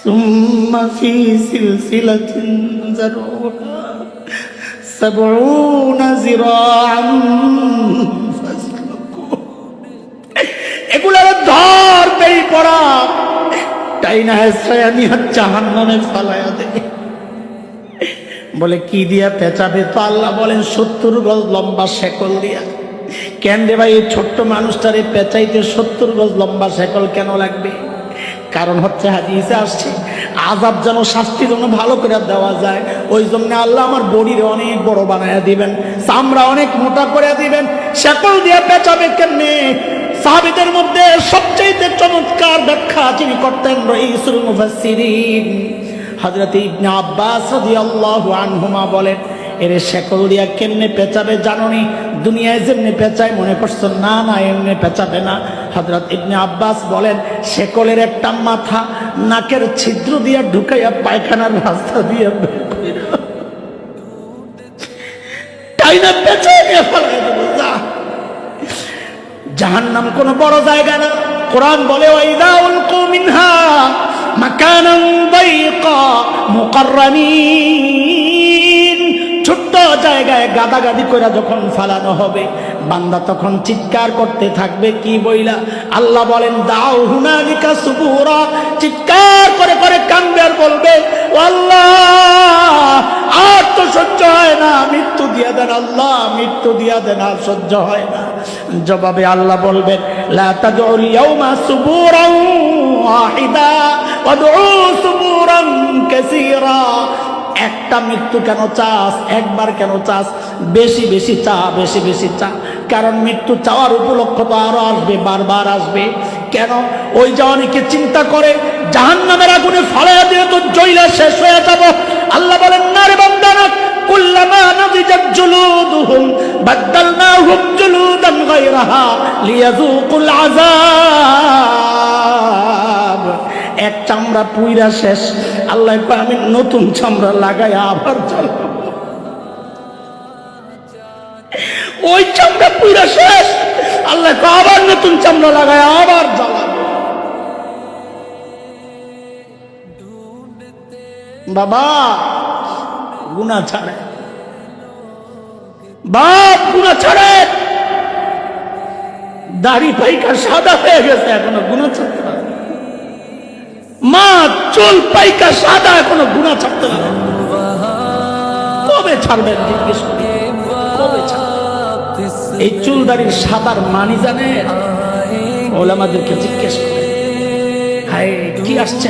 সুম্মা ফি সিলসিলাতিন যারউহা 70 যিরাআন ফাসলুকু। এগুলোর ধরতেই পড়া টাইনা হেসরায়া নিয়ে জাহান্নামে ফালায়া দেবে। বলে কি দিয়া পেঁচাবে? তো আল্লাহ বলেন 70 গজ লম্বা শেকল দিয়া। কেন রে ভাই, এই ছোট্ট মানুষটারে পেঁচাইতে 70 গজ লম্বা শেকল কেন লাগবে? কারণ হচ্ছে হাদিসে আসছে আযাব যেন, শাস্তি যেন ভালো করে দেওয়া যায়, ওই জন্য আল্লাহ আমার বডিরে অনেক বড় বানায়া দিবেন, চামড়া অনেক মোটা করে দিবেন। শেকল দিয়ে পেঁচাবে কেমনে? সাহাবীদের মধ্যে সবচেয়ে চমৎকার ব্যাখ্যা যিনি করতেন রাইসুল মুফাসসিরিন হযরত ইবনে আব্বাস রাদিয়াল্লাহু আনহুমা বলেন, এরে শেকল দিয়া কেমনে পেঁচাবে জানোনি? দুনিয়ায় যেমনি পেঁচায় মনে করছো? না না, এমনি পেঁচাবে না। হযরত ইবনে আব্বাস বলেন, শেকলের একটা মাথা নাকের ছিদ্র দিয়া ঢুকাইয়া পায়খানার রাস্তা দিয়ে বের কইরা টাইনা পেঁচায় নিয়ে ফেলাই দেব। জাহান্নাম কোনো বড় জায়গা না। কোরআন বলে, ওয়াইদা উলকু মিনহা মাকানান দাইকা মুকাররানিন, ছোট্ট জায়গায় গাদাগাদি করে যখন ফালানো হবে, বান্দা তখন চিৎকার করতে থাকবে কি বইলা? আল্লাহ বলেন, দাউ হুনালিকা সুবুরা, চিৎকার করে করে কাঁদবে আর বলবে, ও আল্লাহ আর তো সহ্য হয় না, মৃত্যু দিয়া দেন আল্লাহ, মৃত্যু দিয়া দেন, আর সহ্য হয় না। জবাবে আল্লাহ বলবেন, লা তাদউল ইয়াউমা সুবুরান ওয়াহিদা ওয়াদউ সুবুরান কাসীরা। একটা মৃত্যু কেন চাস? একবার কেন চাস? বেশি বেশি চা, বেশি বেশি চা। কারণ মৃত্যু চাওয়ার উপলক্ষ তো আরো আসবে, বারবার আসবে। কেন? ওই যে অনেকে চিন্তা করে জাহান্নামের আগুনে ফালাইয়া দিয়ে তো জ্বলা শেষ হয়ে যাব। আল্লাহ বলেন, না রে বান্দা, না, কুল্লামা নাদিজাত জুলুদুহুম বাদদালনাহুম জুলুদান গায়রাহা লিয়াযুকুল আযাব। এক চামড়া পুইরা শেষ, আল্লাহ কয় আমি নতুন চামড়া লাগাই আবার চালাবো। ওই চামড়া পুইরা শেষ, আল্লাহ কয় আবার নতুন চামড়া লাগাই আবার জ্বালাবো। বাবা গুনাহ ছাড়ে, বাপ গুনাহ ছাড়ে। দাড়ি পাইকা সাদা হয়ে গেছে, এখনো গুনাহ ছাড়তে পারে। মা চুল পাইকা সাদা, এখনো গুনাহ ছাড়তে পারে। কবে ছাড়বেন? জিজ্ঞেস করি, কবে ছাড়বেন? এই চুল দাড়ির সাদার মানি জানে? ওলামাদেরকে জিজ্ঞেস করে। হায় কি আসছে,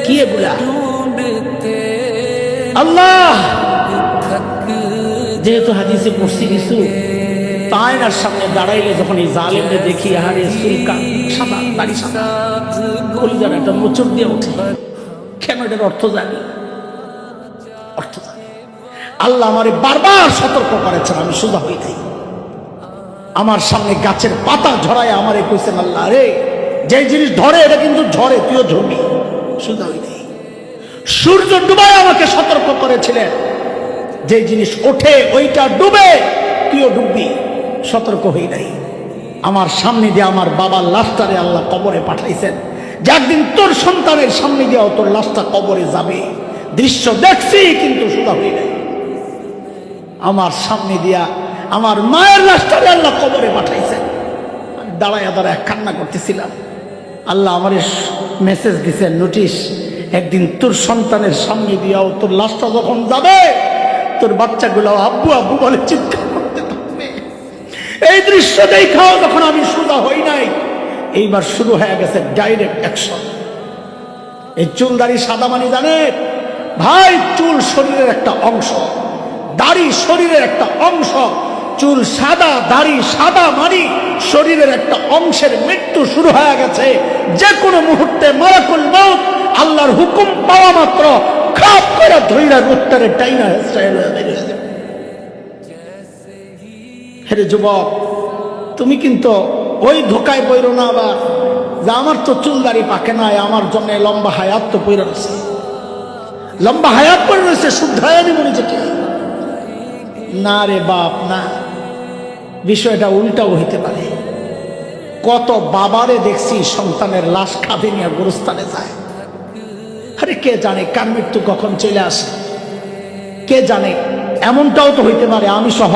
কি এগুলা? আল্লাহ যেহেতু হাদিসে পড়ছি কিছু, আয়নার সামনে দাঁড়াইলে যখন এই জালেমদের দেখি, আরে চুলকা সাদা, দাড়ি সাদা, কলিজার একটা মোচড় দিয়ে ওঠে। কেন? এটার অর্থ জানি, অর্থ জানি। আল্লাহ আমারে বারবার সতর্ক করেছেন, আমি সোজা হই নাই। আমার সামনে গাছের পাতা ঝরায় আমারে কইছেন, আল্লাহ রে, যে জিনিস ধরে এটা কিন্তু ঝরে, তুইও ঝরবি, সোজা হই নাই। সূর্য ডুবায় আমাকে সতর্ক করেছিলেন, যে জিনিস ওঠে ওইটা ডুবে, তুইও ডুববি, সতর্ক হই নাই। আমার সামনে দিয়ে আমার বাবার লাশটারে আল্লাহ কবরে পাঠাইছেন, যে একদিন তোর সন্তানের সামনে দিয়েও তোর লাশটা কবরে যাবে। দৃশ্য দেখছি কিন্তু সোজা হই নাই। আমার সামনে দিয়া আমার মায়ের লাশটারে আল্লাহ কবরে পাঠাইছেন। আমি দাঁড়ায় দাঁড়ায় কান্না করতেছিলাম। আল্লাহ আমার মেসেজ দিছেন, নোটিশ, একদিন তোর সন্তানের সামনে দিয়াও তোর লাশটা যখন যাবে, তোর বাচ্চাগুলো আব্বু আব্বু বলে চিৎকার করতে থাকবে। এই দৃশ্য দেখাও যখন আমি সোজা হই নাই, এইবার শুরু হয়ে গেছে ডাইরেক্ট অ্যাকশন। এই চুল দাড়ি সাদা মানি জানে ভাই? চুল শরীরের একটা অংশ, দাড়ি শরীরের একটা অংশ। চুল সাদা, দাড়ি সাদা মানি শরীরের একটা অংশের মৃত্যু শুরু হয়ে গেছে। যে কোনো মুহূর্তে মালাকুল মউত আল্লাহর হুকুম পাওয়া মাত্র খাপ করে ধইরা রুত্তারে টাইনা হেসে। হেরে যুবক, তুমি কিন্তু ওই ধোকায় পড়ো না আবার, যে আমার তো চুল দাড়ি পাকে নাই, আমার জন্য লম্বা হায়াত তো পড়ে রয়েছে, লম্বা হায়াত পড়ে রয়েছে, শুদ্ধায়নি মনে যেটি। না রে বাপ, না, বিষয়টা উল্টাও হইতে পারে। কত বাবারে দেখছি সন্তানের লাশ কাঁধে নিয়ে গোরস্থানে যায়, আরে কে জানে কার মৃত্যু কখন চলে আসে, কে জানে। এমনটাও তো হইতে পারে আমি সহ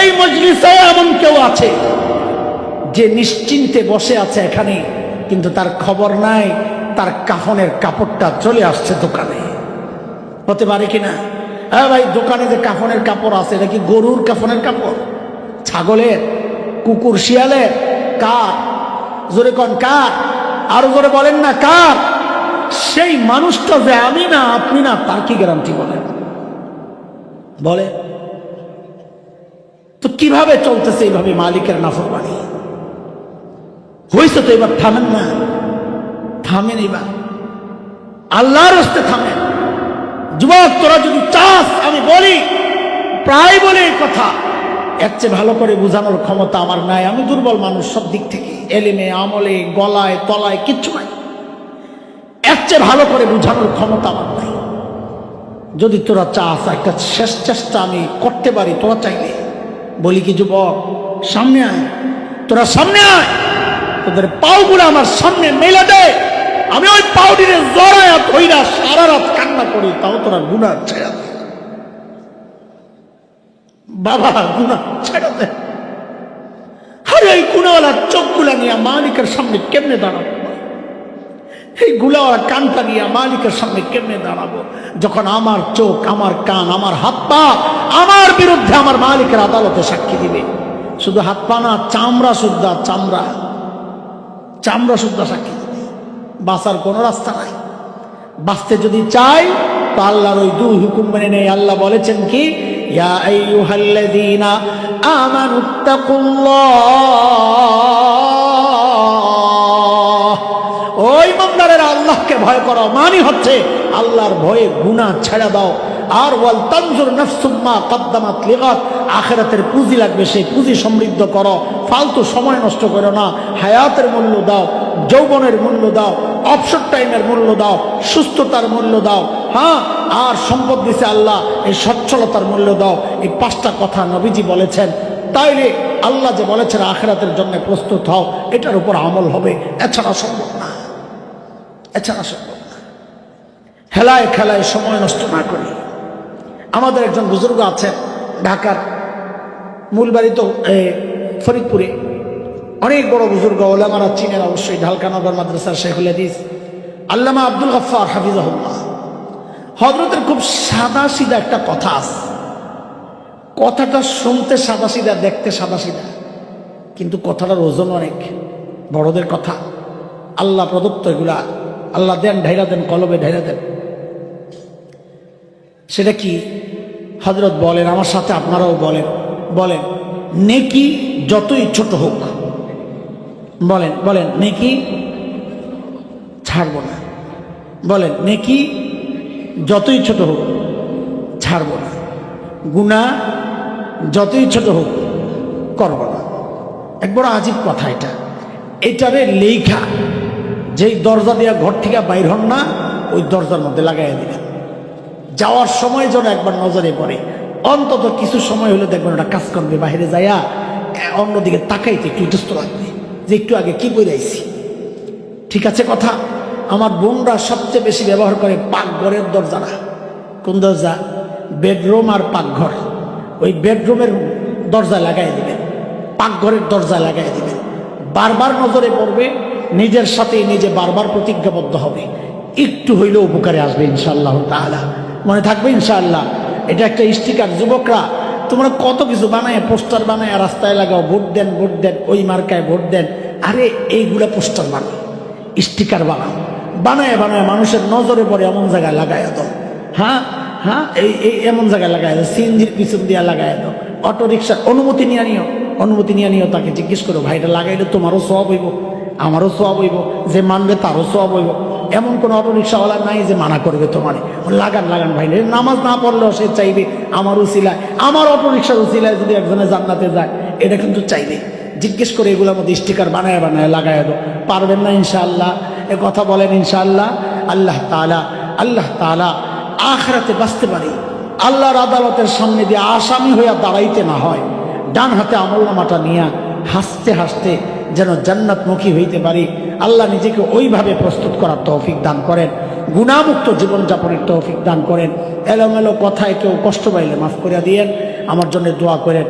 এই মজলিসে এমন কেউ আছে যে নিশ্চিন্তে বসে আছে এখানে, কিন্তু তার খবর নাই তার কাফনের কাপড়টা চলে আসছে দোকানে। হতে পারে কিনা? হ্যাঁ ভাই, দোকানে যে কাফনের কাপড় আছে এটা কি গরুর কাফনের কাপড়, ছাগলের, কুকুর, শিয়ালের? কার? জোরে কোন কার? আরো জোরে বলেন না কার? সেই মানুষটা যে আমি না আপনি না, তার কি গ্যারান্টি বলেন? বলে তো কিভাবে চলতেছে এইভাবে মালিকের নাফরমানি? হয়েছে তো, এবার থামেন না, থামেন এবার, আল্লাহর রাস্তায় থামেন। যুবক তোরা যদি চাস, আমি বলি, প্রায় বলে এই কথা, এর চেয়ে ভালো করে বোঝানোর ক্ষমতা আমার নাই। আমি দুর্বল মানুষ সব দিক থেকে, এলিমে, আমলে, গলায়, তলায় কিচ্ছু নাই। এর চেয়ে ভালো করে বোঝানোর ক্ষমতা আমার নাই। যদি তোরা চাস, একটা শেষ চেষ্টা আমি করতে পারি, তোরা চাইলে বলি কি, যুবক সামনে আয়, তোরা সামনে আয়, তোদের পাওগুলো আমার সামনে মেলে দেয়, আমি ওই পাউডিরে জড়ায়া ধইরা সারা রাত কান্না করি, তাও তোরা গুনাহ ছেড়ে দে বাবা, গুনাহ ছেড়ে দে। আরে এই গুনাহওয়ালার চোখগুলা নিয়ে মালিকের সামনে কেমনে দাঁড়াবো? এই গুলাওয়ালা কানটা নিয়ে মালিকের সামনে কেমনে দাঁড়াবো, যখন আমার চোখ, আমার কান, আমার হাত পা আমার বিরুদ্ধে আমার মালিকের আদালতে সাক্ষী দিবে? শুধু হাত পা না, চামড়া শুদ্ধা, চামড়া শুদ্ধা সাক্ষী দিবে। বাঁচার কোনো রাস্তা নাই। বাঁচতে যদি চাই তো আল্লাহর ওই দুই হুকুম মেনে নেই। আল্লাহ বলেছেন কি, ইয়া আইয়ুহাল্লাযীনা আমানুত্তাকুল্লাহ, ওই ইমানদারেরা আল্লাহকে ভয় করো, মানে হচ্ছে আল্লাহর ভয়ে গুনাহ ছেড়ে দাও। আর ওয়াল তানজুর নাফসুম মা কদ্দামাত লিগাদ, আখিরাতের পুঁজি লাগবে, সেই পুঁজি সমৃদ্ধ করো, ফালতু সময় নষ্ট করো না। হায়াতের মূল্য দাও, যৌবনের মূল্য দাও, অবসর টাইমের মূল্য দাও, সুস্থতার মূল্য দাও। হ্যাঁ, আর সম্পদ দিছে আল্লাহ, এই সচ্ছলতার মূল্য দাও। এই পাঁচটা কথা নবীজি বলেছেন। তাইলে আল্লাহ যে বলেছেন আখিরাতের জন্য প্রস্তুত হও, এটার উপর আমল হবে, এছাড়া সম্ভব না, এছাড়া সম্ভব না। খেলায় খেলায় সময় নষ্ট না করি। আমাদের একজন বুজুর্গ আছেন, ঢাকার, মূল বাড়ি তো ফরিদপুরে, অনেক বড় বুজুর্গ, ওলামারা চিনেন অবশ্যই, ঢালকানগর মাদ্রাসার শেখুল হাদিস আল্লামা আব্দুল গফফার হাফিজাহুল্লাহ। হযরতের খুব সাদা সিধা একটা কথা আছে, কথাটা শুনতে সাদা সিধা, দেখতে সাদা সিধা, কিন্তু কথাটার ওজন অনেক। বড়দের কথা, আল্লাহ প্রদত্ত, এগুলা আল্লাহ দেন, ঢাইরা দেন, কলবে ঢাইরা দেন। সেটা কি? হযরত বলেন, আমার সাথে আপনারাও বলেন, বলেন নেকি যতই ছোট হোক, বলেন বলেন, নেকি ছাড়ব না। বলেন, নেকি যতই ছোট হোক ছাড়ব না, গুনাহ যতই ছোট হোক করব না। এক বড় আজীব কথা এটা। এটারে লেখা, যেই দরজা দিয়া ঘর থেকে বাইর হন না, ওই দরজার মধ্যে লাগাইয়া দিবেন। যাওয়ার সময় যেন একবার নজরে পড়ে, অন্তত কিছু সময় হলে দেখবেন ওটা কাজ করবে। বাইরে যাইয়া অন্যদিকে তাকাইতে একটু ইতস্ত লাগবে যে একটু আগে কি বইরাইছি। ঠিক আছে কথা? আমার বোনরা সবচেয়ে বেশি ব্যবহার করে পাকঘরের দরজাটা। কোন দরজা? বেডরুম আর পাকঘর। ওই বেডরুমের দরজা লাগাই দিবেন, পাকঘরের দরজা লাগাই দিবেন। বারবার নজরে পড়বে, নিজের সাথে নিজে বারবার প্রতিজ্ঞাবদ্ধ হবে, একটু হইলেও উপকারে আসবে ইনশাআল্লাহ তাআলা। মনে থাকবে ইনশাআল্লাহ। এটা একটা স্টিকার। যুবকরা তোমরা কত কিছু বানায়, পোস্টার বানায় রাস্তায় লাগাও, ভোট দেন, ভোট দেন, ওই মার্কায় ভোট দেন। আরে এইগুলা পোস্টার বানাও, স্টিকার বানাও, বানায় বানায় মানুষের নজরে পড়ে এমন জায়গায় লাগাই দাও। হ্যাঁ হ্যাঁ, এই এমন জায়গায় লাগাই দাও, সিএনজির পিছন দিয়ে লাগাই দাও, অটো রিক্সার অনুমতি নিয়ে নিও, অনুমতি নিয়ে নিও। তাকে জিজ্ঞেস করো, ভাই এটা লাগাইলে তোমারও সওয়াব হইব, আমারও সওয়াব হইব, যে মানবে তারও সওয়াব হইব। এমন কোনো অটো রিক্সাওয়ালা নাই যে মানা করবে তোমারে। লাগান লাগান ভাই, নামাজ না পড়লেও সে চাইবে আমার উসিলায়, আমার অটো রিক্সার উসিলায় যদি একজনে জান্নাতে যায়, এটা কিন্তু চাইবে। জিজ্ঞেস করে এগুলোর মধ্যে স্টিকার বানায় বানায় লাগাই দাও। পারবেন না ইনশাআল্লাহ? এ কথা বলেন ইনশাআল্লাহ। আল্লাহ তাআলা আখিরাতে বাঁচতে পারি, আল্লাহর আদালতের সামনে দিয়ে আসামি হইয়া দাঁড়াইতে না হয়, ডান হাতে আমলনামাটা নিয়ে হাসতে হাসতে যেন জান্নাতমুখী হইতে পারি। আল্লাহ নিজেকে ওইভাবে প্রস্তুত করার তৌফিক দান করেন। গুণামুক্ত জীবনযাপনের তৌফিক দান করেন। এলোমেলো কথায় কেউ কষ্ট পাইলে মাফ করে দিয়েন। আমার জন্য দোয়া করেন।